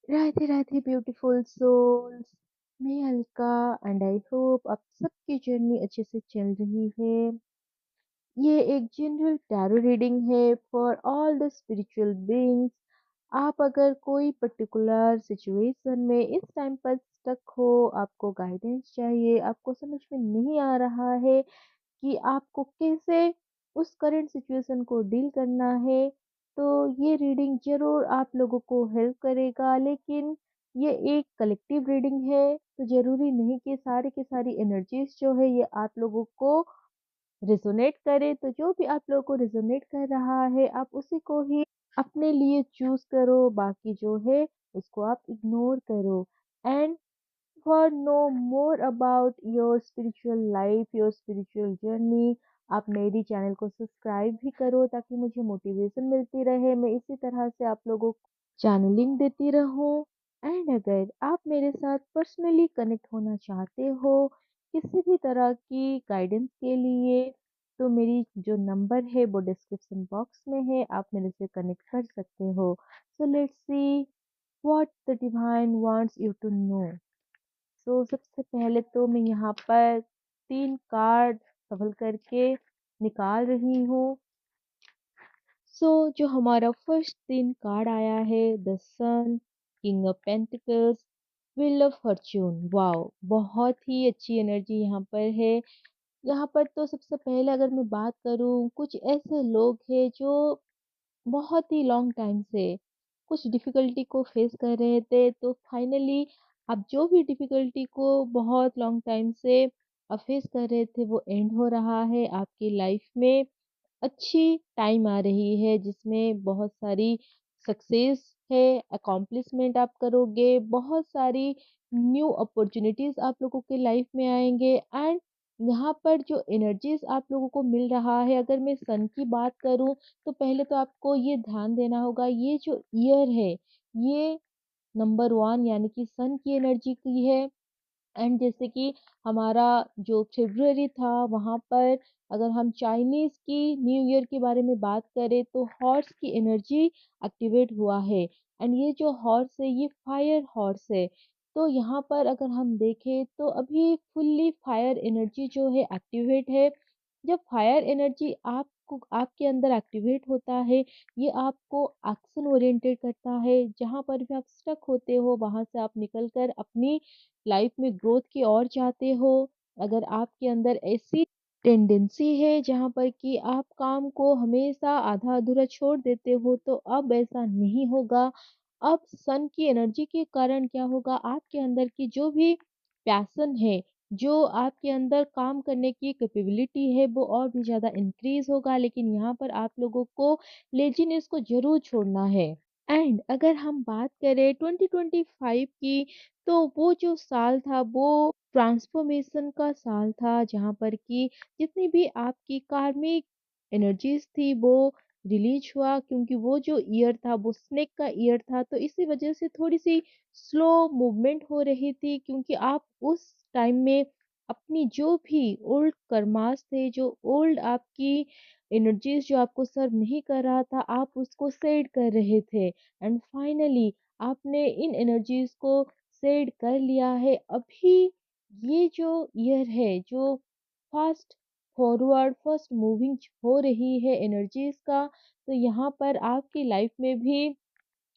Radhe Radhe beautiful souls. मैं Alka and I hope आप सबकी जर्नी अच्छे से चल रही है। ये एक जनरल टैरो रीडिंग है for all the spiritual beings. आप अगर कोई पर्टिकुलर सिचुएशन में इस टाइम पर स्टक हो, आपको गाइडेंस चाहिए, आपको समझ में नहीं आ रहा है कि आपको कैसे उस करंट सिचुएशन को डील करना है, तो ये रीडिंग ज़रूर आप लोगों को हेल्प करेगा। लेकिन ये एक कलेक्टिव रीडिंग है, तो ज़रूरी नहीं कि सारी की सारी एनर्जीज़ जो है ये आप लोगों को रेज़ोनेट करे। तो जो भी आप लोगों को रेज़ोनेट कर रहा है, आप उसी को ही अपने लिए चूज़ करो, बाकी जो है उसको आप इग्नोर करो। And for know more about your spiritual life, your spiritual journey, आप मेरी चैनल को सब्सक्राइब भी करो ताकि मुझे मोटिवेशन मिलती रहे, मैं इसी तरह से आप लोगों को चैनलिंग देती रहूं। एंड अगर आप मेरे साथ पर्सनली कनेक्ट होना चाहते हो किसी भी तरह की गाइडेंस के लिए, तो मेरी जो नंबर है वो डिस्क्रिप्शन बॉक्स में है, आप मेरे से कनेक्ट कर सकते हो। So let's see what the divine wants you to know. तो सबसे पहले तो मैं यहाँ पर 3 कार्ड सफल करके निकाल रही हूँ। जो हमारा फर्स्ट 3 कार्ड आया है, the sun, king of pentacles, wheel of fortune. Wow! बहुत ही अच्छी एनर्जी यहाँ पर है। यहाँ पर तो सबसे पहले अगर मैं बात करूँ, कुछ ऐसे लोग हैं जो बहुत ही लॉन्ग टाइम से कुछ डिफ़िकल्टी को फेस कर रहे थे, तो फाइनली अब जो भी डिफ़िकल्टी को बहुत लॉन्ग टाइम से फेस कर रहे थे, वो एंड हो रहा है। आपकी लाइफ में अच्छी टाइम आ रही है जिसमें बहुत सारी सक्सेस है, अकॉम्प्लिशमेंट आप करोगे, बहुत सारी न्यू अपॉर्च्युनिटीज़ आप लोगों के लाइफ में आएँगे। एंड यहाँ पर जो एनर्जीज़ आप लोगों को मिल रहा है, अगर मैं सन की बात करूँ, तो पहले तो आपको ये ध्यान देना होगा, ये जो ईयर है, ये नंबर 1 यानी कि सन की एनर्जी की है। एंड जैसे कि हमारा जो फ़ेब्रुअरी था, वहाँ पर अगर हम चाइनीज़ की न्यू ईयर के बारे में बात करें, तो हॉर्स की एनर्जी एक्टिवेट हुआ है। एंड ये जो हॉर्स है, ये फायर हॉर्स है। तो यहाँ पर अगर हम देखें, तो अभी फुल्ली फायर एनर्जी जो है एक्टिवेट है। जब फायर एनर्जी आपको आपके अंदर एक्टिवेट होता है, ये आपको एक्शन ओरिएंटेड करता है। जहाँ पर भी आप स्टक होते हो, वहाँ से आप निकल कर अपनी लाइफ में ग्रोथ की ओर चाहते हो। अगर आपके अंदर ऐसी टेंडेंसी है जहाँ पर कि आप काम को हमेशा आधा-अधूरा छोड़ देते हो, तो अब ऐसा नहीं होगा। अब सन की एनर्जी के कारण क्या होगा, आपके अंदर की जो भी पैशन है, जो आपके अंदर काम करने की कैपेबिलिटी है, वो और भी ज़्यादा इंक्रीज़ होगा। लेकिन यहाँ पर आप लोगों को लेज़ीनेस को ज़रूर छोड़ना है। एंड अगर हम बात करें 2025 की, तो वो जो साल था वो ट्रांसफॉर्मेशन का साल था, जहाँ पर कि जितनी भी आपकी कार्मिक एनर्जीज थी वो रिलीज हुआ, क्योंकि वो जो ईयर था वो स्नेक का ईयर था, तो इसी वजह से थोड़ी सी स्लो मूवमेंट हो रही थी, क्योंकि आप उस टाइम में अपनी जो भी ओल्ड कर्मास थे, जो ओल्ड आपकी एनर्जीज जो आपको सर्व नहीं कर रहा था, आप उसको शेड कर रहे थे। एंड फाइनली आपने इन एनर्जीज को शेड कर लिया है। अभी ये जो ईयर है, जो फास्ट फॉरवर्ड फर्स्ट मूविंग हो रही है एनर्जीज का, तो यहाँ पर आपकी लाइफ में भी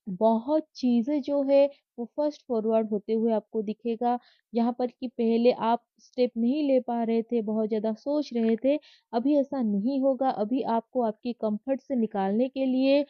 बहुत चीज़ें जो है वो फ़ास्ट फ़ॉरवर्ड होते हुए आपको दिखेगा। जहाँ पर कि पहले आप स्टेप नहीं ले पा रहे थे, बहुत ज़्यादा सोच रहे थे, अभी ऐसा नहीं होगा। अभी आपको आपकी कम्फ़र्ट से निकालने के लिए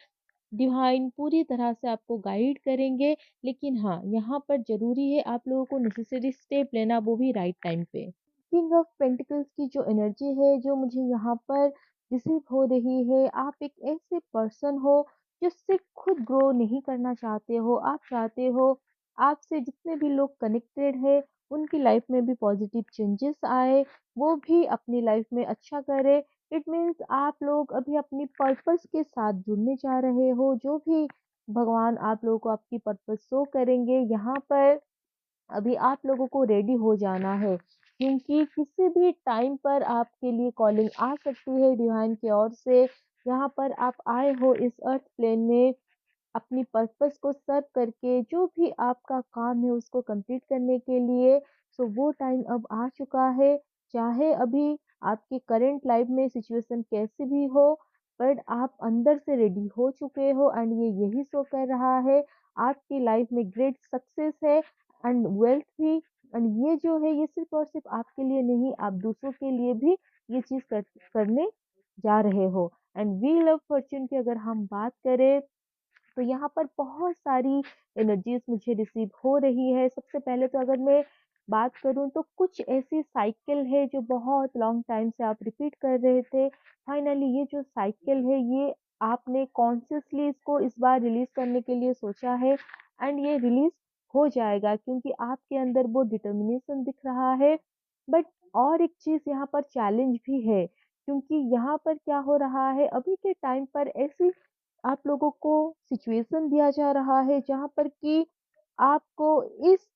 डिवाइन पूरी तरह से आपको गाइड करेंगे। लेकिन हाँ, यहाँ पर ज़रूरी है आप लोगों को नेसेसरी स्टेप लेना, वो भी राइट टाइम पे। किंग ऑफ पेंटिकल्स की जो एनर्जी है, जो मुझे यहाँ पर रिसीव हो रही है, आप एक ऐसे पर्सन हो जो सिर्फ खुद ग्रो नहीं करना चाहते हो, आप चाहते हो आपसे जितने भी लोग कनेक्टेड है, उनकी लाइफ में भी पॉजिटिव चेंजेस आए, वो भी अपनी लाइफ में अच्छा करे। इट मीन्स आप लोग अभी अपनी पर्पस के साथ जुड़ने जा रहे हो, जो भी भगवान आप लोगों को आपकी पर्पस शो करेंगे, यहाँ पर अभी आप लोगों को रेडी हो जाना है, क्योंकि किसी भी टाइम पर आपके लिए कॉलिंग आ सकती है डिवाइन की ओर से। यहाँ पर आप आए हो इस अर्थ प्लेन में अपनी पर्पस को सर्व करके जो भी आपका काम है उसको कंप्लीट करने के लिए, सो वो टाइम अब आ चुका है। चाहे अभी आपके करंट लाइफ में सिचुएशन कैसी भी हो, बट आप अंदर से रेडी हो चुके हो एंड ये यही शो कर रहा है आपकी लाइफ में ग्रेट सक्सेस है एंड वेल्थ भी। एंड ये जो है ये सिर्फ और सिर्फ आपके लिए नहीं, आप दूसरों के लिए भी ये चीज करने जा रहे हो। एंड व्हील ऑफ फॉर्च्यून की अगर हम बात करें, तो यहाँ पर बहुत सारी एनर्जीज मुझे रिसीव हो रही है। सबसे पहले तो अगर मैं बात करूँ तो कुछ ऐसी साइकिल है जो बहुत लॉन्ग टाइम से आप रिपीट कर रहे थे। फाइनली ये जो साइकिल है ये आपने कॉन्शियसली इसको इस बार रिलीज करने के लिए सोचा है एंड ये रिलीज हो जाएगा क्योंकि आपके अंदर वो डिटर्मिनेशन दिख रहा है। बट और एक चीज यहाँ पर चैलेंज भी है क्योंकि यहाँ पर क्या हो रहा है अभी के टाइम पर ऐसी आप लोगों को सिचुएशन दिया जा रहा है जहाँ पर कि आपको इस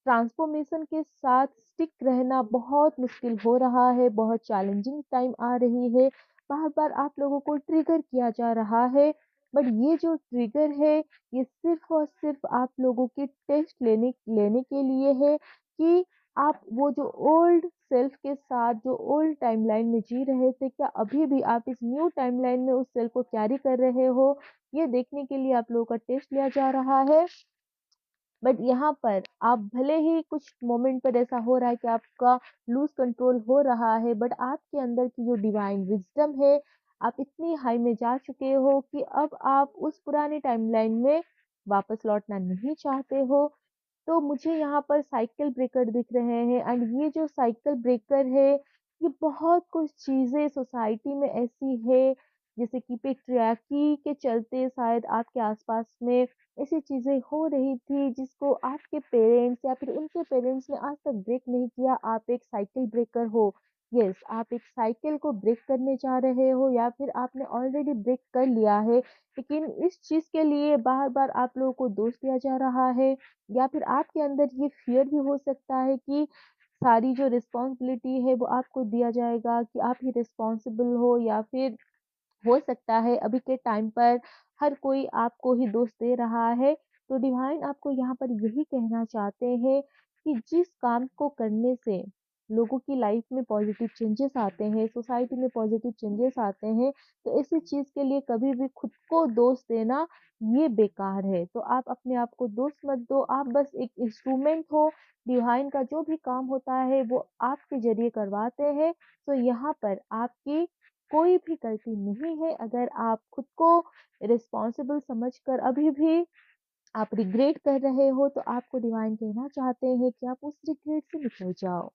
ट्रांसफॉर्मेशन के साथ स्टिक रहना बहुत मुश्किल हो रहा है, बहुत चैलेंजिंग टाइम आ रही है। बार-बार आप लोगों को ट्रिगर किया जा रहा है, बट ये जो ट्रिगर है, ये सिर्फ़ और सिर्फ़ आप लोगों के टेस्ट लेने लेने के लिए है कि आप वो जो ओल्ड सेल्फ के साथ जो ओल्ड टाइमलाइन में जी रहे थे, क्या अभी भी आप इस न्यू टाइमलाइन में उस सेल्फ को कैरी कर रहे हो? ये देखने के लिए आप लोगों का टेस्ट लिया जा रहा है। बट यहाँ पर आप भले ही कुछ मोमेंट पर ऐसा हो रहा है कि आपका लूज कंट्रोल हो रहा है, बट आपके अंदर की जो डिवाइन विजडम है, आप इतनी हाई में जा चुके हो कि अब आप उस पुरानी टाइमलाइन में वापस लौटना नहीं चाहते हो। तो मुझे यहाँ पर साइकिल ब्रेकर दिख रहे हैं एंड ये जो साइकिल ब्रेकर है, ये बहुत कुछ चीज़ें सोसाइटी में ऐसी है, जैसे कि पेट्रियार्की के चलते शायद आपके आसपास में ऐसी चीज़ें हो रही थी जिसको आपके पेरेंट्स या फिर उनके पेरेंट्स ने आज तक ब्रेक नहीं किया। आप एक साइकिल ब्रेकर हो। यस, आप एक साइकिल को ब्रेक करने जा रहे हो या फिर आपने ऑलरेडी ब्रेक कर लिया है, लेकिन इस चीज़ के लिए बार-बार आप लोगों को दोष दिया जा रहा है या फिर आपके अंदर ये फ़ियर भी हो सकता है कि सारी जो रिस्पॉन्सिबिलिटी है वो आपको दिया जाएगा कि आप ही रिस्पॉन्सिबल हो या फिर हो सकता है अभी के टाइम पर हर कोई आपको ही दोष दे रहा है। तो डिवाइन आपको यहाँ पर यही कहना चाहते हैं कि जिस काम को करने से लोगों की लाइफ में पॉजिटिव चेंजेस आते हैं, सोसाइटी में पॉजिटिव चेंजेस आते हैं, तो ऐसी चीज़ के लिए कभी भी खुद को दोष देना ये बेकार है। तो आप अपने आप को दोष मत दो, आप बस एक इंस्ट्रूमेंट हो, डिवाइन का जो भी काम होता है वो आपके ज़रिए करवाते हैं। तो यहाँ पर आपकी कोई भी गलती नहीं है। अगर आप खुद को रिस्पॉन्सिबल समझकर अभी भी आप रिग्रेट कर रहे हो, तो आपको डिवाइन कहना चाहते हैं कि आप उस रिग्रेट से निकल जाओ।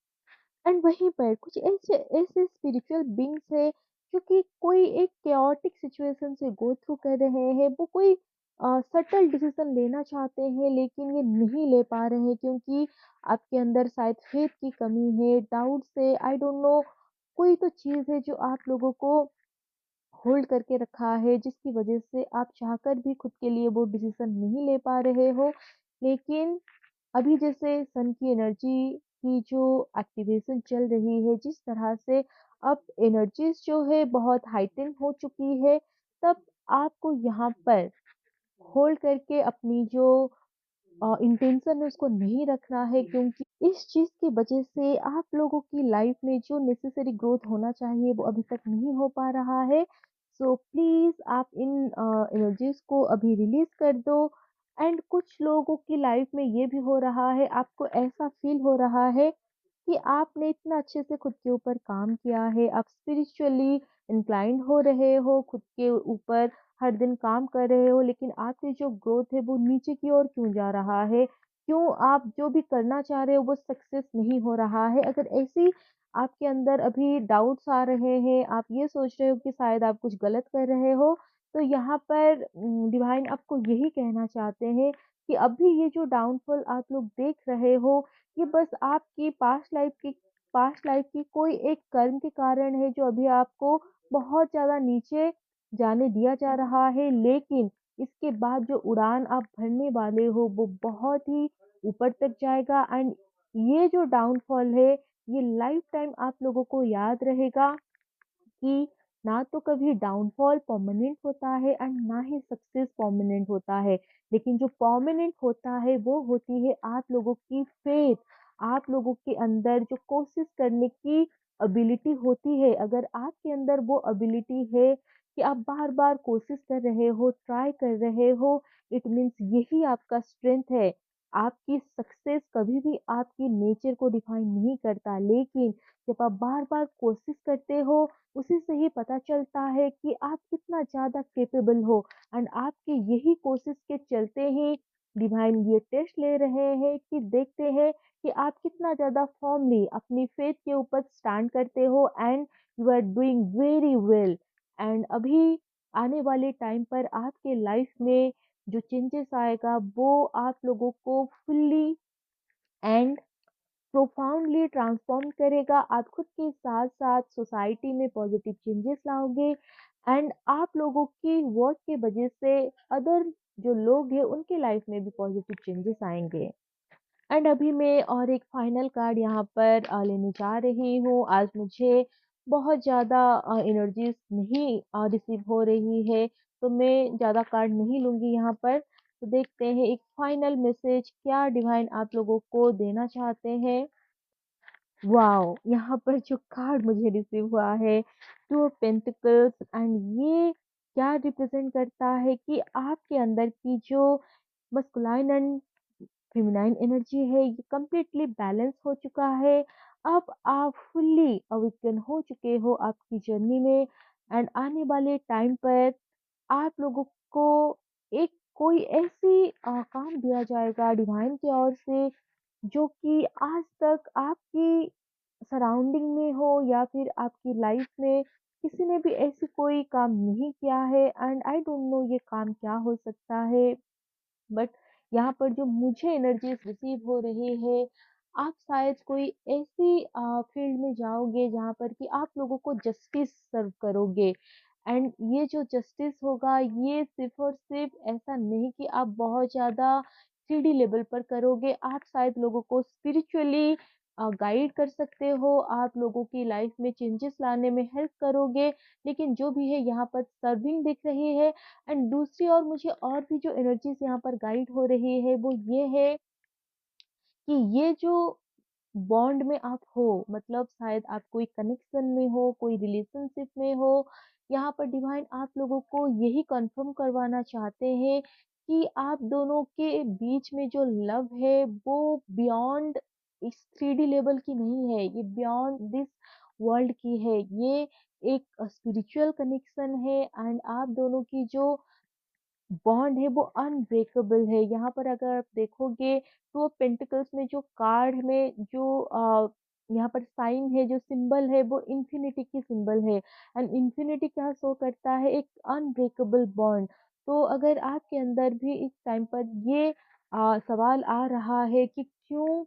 एंड वहीं पर कुछ ऐसे ऐसे स्पिरिचुअल बीइंग्स है जो कि कोई एक chaotic सिचुएशन से गो थ्रू कर रहे हैं, वो कोई सटल डिसीजन लेना चाहते हैं लेकिन ये नहीं ले पा रहे हैं क्योंकि आपके अंदर शायद फेथ की कमी है, डाउट्स है, आई डोंट नो, कोई तो चीज़ है जो आप लोगों को होल्ड करके रखा है जिसकी वजह से आप चाहकर भी खुद के लिए वो डिसीजन नहीं ले पा रहे हो। लेकिन अभी जैसे सन की एनर्जी की जो एक्टिवेशन चल रही है, जिस तरह से अब एनर्जीज जो है बहुत हाइटेन हो चुकी है, तब आपको यहाँ पर होल्ड करके अपनी जो इंटेंशन है उसको नहीं रखना है क्योंकि इस चीज़ की वजह से आप लोगों की लाइफ में जो नेसेसरी ग्रोथ होना चाहिए वो अभी तक नहीं हो पा रहा है। सो प्लीज़ आप इन एनर्जीज़ को अभी रिलीज़ कर दो। एंड कुछ लोगों की लाइफ में ये भी हो रहा है, आपको ऐसा फ़ील हो रहा है कि आपने इतना अच्छे से खुद के ऊपर काम किया है, आप स्पिरिचुअली इंक्लाइंड हो रहे हो, खुद के ऊपर हर दिन काम कर रहे हो, लेकिन आपकी जो ग्रोथ है वो नीचे की ओर क्यों जा रहा है? क्यों आप जो भी करना चाह रहे हो वो सक्सेस नहीं हो रहा है? अगर ऐसी आपके अंदर अभी डाउट्स आ रहे हैं, आप ये सोच रहे हो कि शायद आप कुछ गलत कर रहे हो, तो यहाँ पर डिवाइन आपको यही कहना चाहते हैं कि अभी ये जो डाउनफॉल आप लोग देख रहे हो, ये बस आपकी पास्ट लाइफ की कोई एक कर्म के कारण है जो अभी आपको बहुत ज़्यादा नीचे जाने दिया जा रहा है, लेकिन इसके बाद जो उड़ान आप भरने वाले हो वो बहुत ही ऊपर तक जाएगा एंड ये जो डाउनफॉल है, ये लाइफ टाइम आप लोगों को याद रहेगा कि ना तो कभी डाउनफॉल परमानेंट होता है एंड ना ही सक्सेस परमानेंट होता है। लेकिन जो परमानेंट होता है वो होती है आप लोगों की फेथ, आप लोगों के अंदर जो कोशिश करने की एबिलिटी होती है। अगर आपके अंदर वो एबिलिटी है कि आप बार-बार कोशिश कर रहे हो, ट्राई कर रहे हो, इट मीन्स यही आपका स्ट्रेंथ है। आपकी सक्सेस कभी भी आपकी नेचर को डिफाइन नहीं करता, लेकिन जब आप बार-बार कोशिश करते हो, उसी से ही पता चलता है कि आप कितना ज़्यादा कैपेबल हो एंड आपकी यही कोशिश के चलते ही डिवाइन ये टेस्ट ले रहे हैं कि देखते हैं कि आप कितना ज़्यादा फर्मली अपनी फेथ के ऊपर स्टैंड करते हो and you are doing very well. And अभी आने वाले टाइम पर आपके लाइफ में जो चेंजेस आएगा वो आप लोगों को फुल्ली एंड प्रोफाउंडली ट्रांसफॉर्म करेगा। आप खुद के साथ-साथ सोसाइटी में पॉजिटिव चेंजेस लाओगे एंड आप लोगों की वर्क की वजह से अदर जो लोग हैं उनके लाइफ में भी पॉजिटिव चेंजेस आएँगे। एंड अभी मैं और एक फाइनल कार्ड यहाँ पर लेने जा रही हूँ। आज मुझे बहुत ज़्यादा एनर्जीज़ नहीं रिसीव हो रही है, तो मैं ज़्यादा कार्ड नहीं लूँगी यहाँ पर। तो देखते हैं एक फाइनल मैसेज क्या डिवाइन आप लोगों को देना चाहते हैं। वॉव! यहाँ पर जो कार्ड मुझे रिसीव हुआ है, टू ऑफ पेंटिकल्स एंड ये क्या रिप्रेज़ेंट करता है कि आपके अंदर की जो मस्कुलाइन एंड फेमिनाइन एनर्जी है ये कंप्लीटली बैलेंस हो चुका है। अब आप फुल्ली अवेकन हो चुके हो आपकी जर्नी में एंड आने वाले टाइम पर आप लोगों को एक कोई ऐसी काम दिया जाएगा डिवाइन की ओर से जो कि आज तक आपकी सराउंडिंग में हो या फिर आपकी लाइफ में किसी ने भी ऐसी कोई काम नहीं किया है एंड आई डोंट नो ये काम क्या हो सकता है। बट यहाँ पर जो मुझे एनर्जीज रिसीव हो रही है, आप शायद कोई ऐसी फील्ड में जाओगे जहाँ पर कि आप लोगों को जस्टिस सर्व करोगे एंड ये जो जस्टिस होगा ये सिर्फ और सिर्फ ऐसा नहीं कि आप बहुत ज़्यादा 3D लेवल पर करोगे, आप शायद लोगों को स्पिरिचुअली गाइड कर सकते हो, आप लोगों की लाइफ में चेंजेस लाने में हेल्प करोगे। लेकिन जो भी है यहाँ पर सर्विंग दिख रही है एंड दूसरी ओर मुझे और भी जो एनर्जीज़ यहाँ पर गाइड हो रही है वो ये है कि ये जो बॉन्ड में आप हो, मतलब शायद आप कोई कनेक्शन में हो, कोई रिलेशनशिप में हो, यहाँ पर डिवाइन आप लोगों को यही कन्फर्म करवाना चाहते हैं कि आप दोनों के बीच में जो लव है वो बियॉन्ड इस 3D लेवल की नहीं है, ये बियॉन्ड दिस वर्ल्ड की है। ये एक स्पिरिचुअल कनेक्शन है एंड आप दोनों की जो बॉन्ड है वो अनब्रेकेबल है। यहाँ पर अगर आप देखोगे टू ऑफ पेंटिकल्स में जो कार्ड में जो यहाँ पर साइन है, जो सिंबल है वो इन्फिनिटी की सिंबल है एंड इन्फिनिटी क्या शो करता है एक अनब्रेकेबल बॉन्ड। तो अगर आपके अंदर भी इस टाइम पर ये सवाल आ रहा है कि क्यों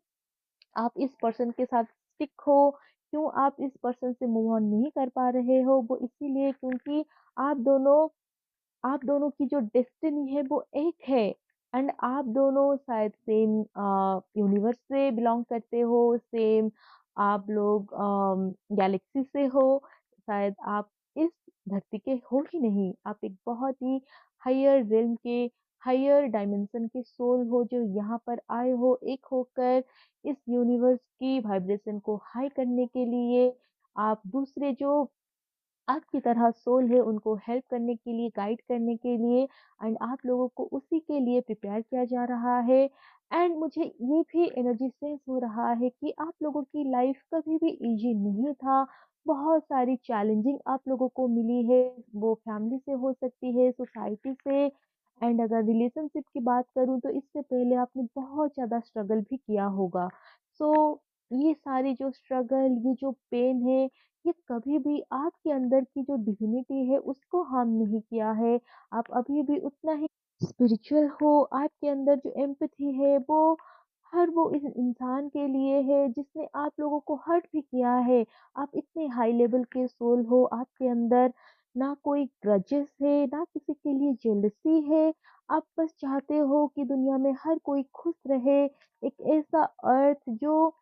आप इस पर्सन के साथ स्टिक हो, क्यों आप इस पर्सन से मूव ऑन नहीं कर पा रहे हो, वो इसीलिए क्योंकि आप दोनों आप दोनों की जो डेस्टिनी है वो एक है एंड आप दोनों शायद सेम यूनिवर्स से बिलोंग करते हो, सेम आप लोग गैलेक्सी से हो, शायद आप इस धरती के हो ही नहीं, आप एक बहुत ही हायर रिल्म के हायर डायमेंशन के सोल हो जो यहाँ पर आए हो एक होकर इस यूनिवर्स की वाइब्रेशन को हाई करने के लिए। आप दूसरे जो आपकी तरह सोल है उनको हेल्प करने के लिए, गाइड करने के लिए एंड आप लोगों को उसी के लिए प्रिपेयर किया जा रहा है। एंड मुझे ये भी एनर्जी सेंस हो रहा है कि आप लोगों की लाइफ कभी भी इजी नहीं था। बहुत सारी चैलेंजिंग आप लोगों को मिली है, वो फैमिली से हो सकती है, सोसाइटी से एंड अगर रिलेशनशिप की बात करूँ तो इससे पहले आपने बहुत ज़्यादा स्ट्रगल भी किया होगा। सो ये सारी जो स्ट्रगल, ये जो पेन है ये कभी भी आपके अंदर की जो डिविनिटी है उसको हार्म नहीं किया है। आप अभी भी उतना ही स्पिरिचुअल हो, आपके अंदर जो एम्पैथी है वो हर वो इस इंसान के लिए है जिसने आप लोगों को हर्ट भी किया है। आप इतने हाई लेवल के सोल हो, आपके अंदर ना कोई ग्रजेस है, ना किसी के लिए जेलसी है। आप बस चाहते हो कि दुनिया में हर कोई खुश रहे, एक ऐसा अर्थ जो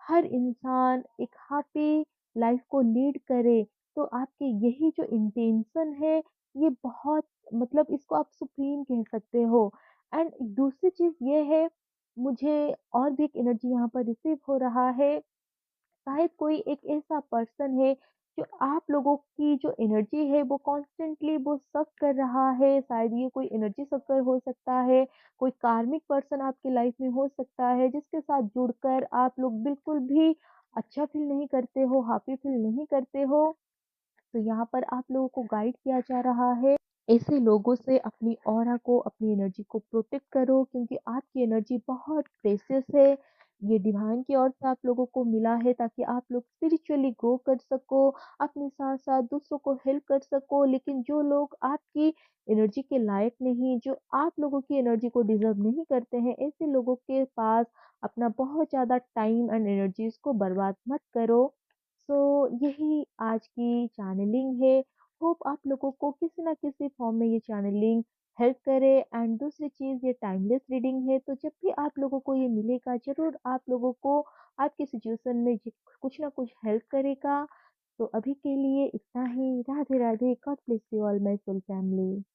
हर इंसान एक हैप्पी लाइफ को लीड करे। तो आपके यही जो इंटेंशन है, ये बहुत मतलब इसको आप सुप्रीम कह सकते हो। एंड दूसरी चीज़ ये है, मुझे और भी एक एनर्जी यहाँ पर रिसीव हो रहा है, शायद कोई एक ऐसा पर्सन है जो आप लोगों की जो एनर्जी है वो कॉन्स्टेंटली वो सक कर रहा है। शायद ये कोई एनर्जी सकर हो सकता है, कोई कार्मिक पर्सन आपकी लाइफ में हो सकता है जिसके साथ जुड़कर आप लोग बिल्कुल भी अच्छा फील नहीं करते हो, हैप्पी फील नहीं करते हो। तो यहाँ पर आप लोगों को गाइड किया जा रहा है, ऐसे लोगों से अपनी ऑरा को, अपनी एनर्जी को प्रोटेक्ट करो क्योंकि आपकी एनर्जी बहुत प्रेशियस है। ये डिवाइन की ओर से आप लोगों को मिला है ताकि आप लोग स्पिरिचुअली ग्रो कर सको, अपने साथ-साथ दूसरों को हेल्प कर सको। लेकिन जो लोग आपकी एनर्जी के लायक नहीं, जो आप लोगों की एनर्जी को डिज़र्व नहीं करते हैं, ऐसे लोगों के पास अपना बहुत ज़्यादा टाइम एंड एनर्जीज़ को बर्बाद मत करो। सो यही आज की चैनलिंग है। होप आप लोगों को किसी न किसी फॉर्म में ये चैनलिंग हेल्प करे। एंड दूसरी चीज़, ये टाइमलेस रीडिंग है, तो जब भी आप लोगों को ये मिलेगा ज़रूर आप लोगों को आपकी सिचुएशन में कुछ ना कुछ हेल्प करेगा। तो अभी के लिए इतना ही। Radhe Radhe. God bless you all my soul family.